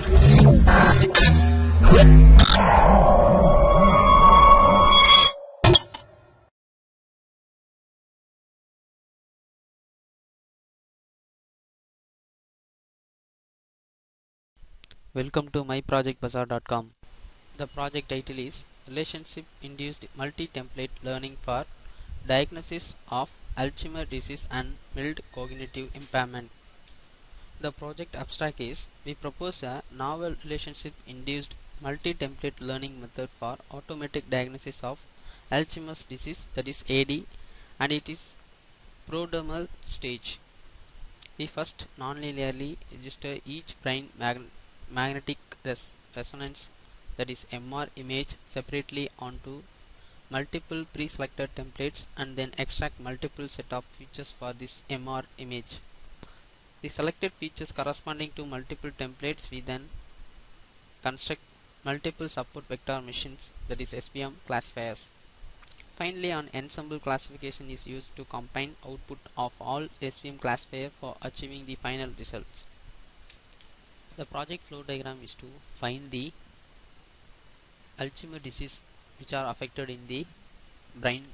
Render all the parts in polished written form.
Welcome to myprojectbazaar.com. The project title is Relationship Induced Multi-Template Learning for Diagnosis of Alzheimer's Disease and Mild Cognitive Impairment. The project abstract is we propose a novel relationship induced multi-template learning method for automatic diagnosis of Alzheimer's disease, that is AD, and it is prodromal stage. We first non-linearly register each brain magnetic resonance, that is MR image, separately onto multiple pre-selected templates and then extract multiple set of features for this MR image. The selected features corresponding to multiple templates, we then construct multiple support vector machines, that is SVM classifiers. Finally, an ensemble classification is used to combine output of all SVM classifier for achieving the final results. The project flow diagram is to find the Alzheimer's disease which are affected in the brain.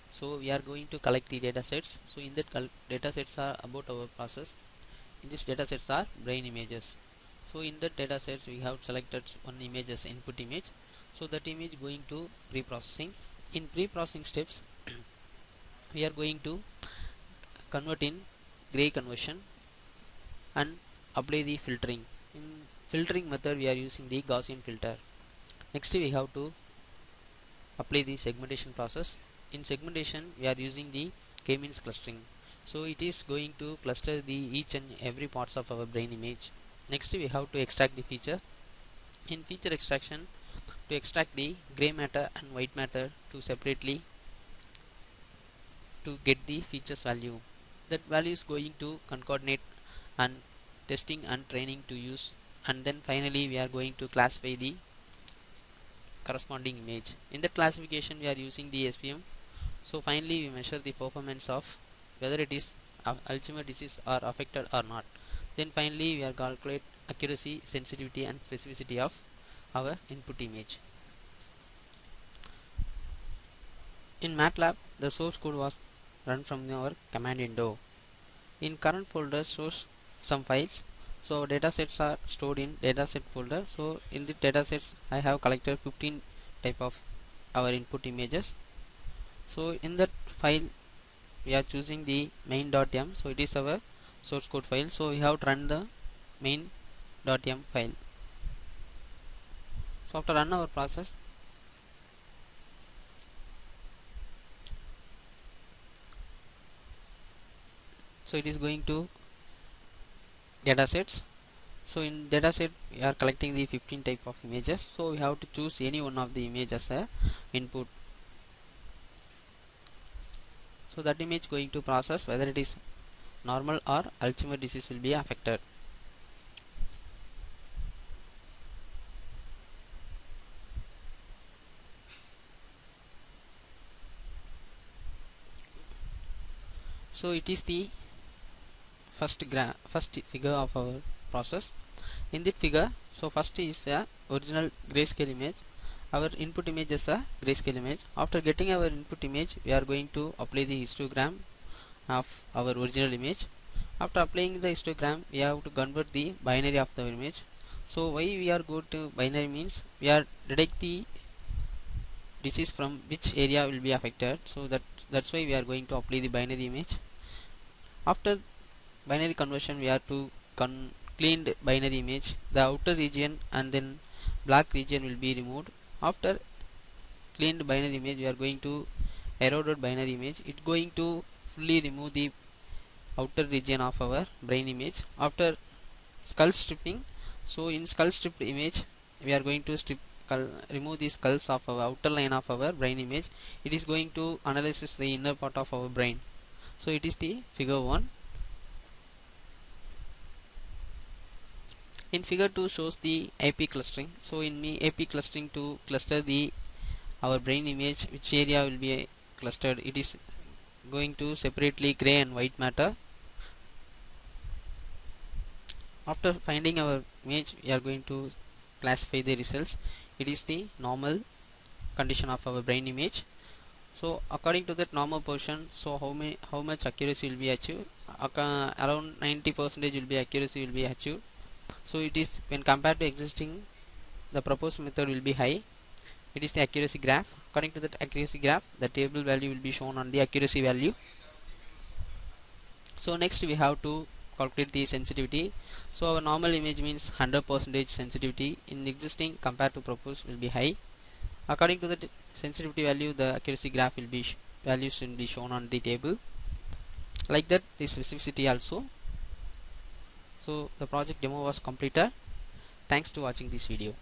So we are going to collect the data sets. So in that data sets are about our process. In this data sets are brain images. So in that data sets we have selected one image as input image. So that image going to pre-processing. In pre-processing steps we are going to convert in gray conversion and apply the filtering. In filtering method we are using the Gaussian filter. Next we have to apply the segmentation process. In segmentation we are using the k-means clustering. So it is going to cluster the each and every parts of our brain image. Next we have to extract the feature. In feature extraction, to extract the gray matter and white matter to separately to get the features value. That value is going to concatenate and testing and training to use, and then finally we are going to classify the corresponding image. In that classification we are using the SVM. So finally we measure the performance of whether it is Alzheimer's disease are affected or not. Then finally we are calculate accuracy, sensitivity and specificity of our input image. In MATLAB the source code was run from our command window. In current folder shows some files. So our datasets are stored in dataset folder. So in the datasets I have collected 15 type of our input images. So in that file we are choosing the main.m. So it is our source code file. So we have to run the main.m file. So after run our process, so it is going to datasets. So in dataset we are collecting the 15 type of images. So we have to choose any one of the image as a input. So that image going to process whether it is normal or Alzheimer's disease will be affected. So it is the first figure of our process. In this figure, so first is a original grayscale image. Our input image is a grayscale image. After getting our input image, we are going to apply the histogram of our original image. After applying the histogram, we have to convert the binary of the image. So why we are go to binary means we are detect the disease from which area will be affected. So that's why we are going to apply the binary image. After binary conversion, we have to cleaned binary image. The outer region and then black region will be removed. After cleaned binary image, we are going to eroded binary image. It going to fully remove the outer region of our brain image. After skull stripping, so in skull stripped image we are going to remove the skulls of our outer line of our brain image. It is going to analyze the inner part of our brain. So it is the figure 1. In figure 2 shows the AP clustering. So in AP clustering to cluster the our brain image, which area will be clustered, it is going to separately gray and white matter. After finding our image, we are going to classify the results. It is the normal condition of our brain image. So according to that normal portion, so how much accuracy will be achieved? Around 90% will be accuracy will be achieved. So it is when compared to existing, the proposed method will be high. It is the accuracy graph. According to that accuracy graph, the table value will be shown on the accuracy value. So next we have to calculate the sensitivity. So our normal image means 100% sensitivity. In existing compared to proposed will be high. According to the sensitivity value, the accuracy graph will be values will be shown on the table. Like that, the specificity also. So the project demo was completed. Thanks to watching this video.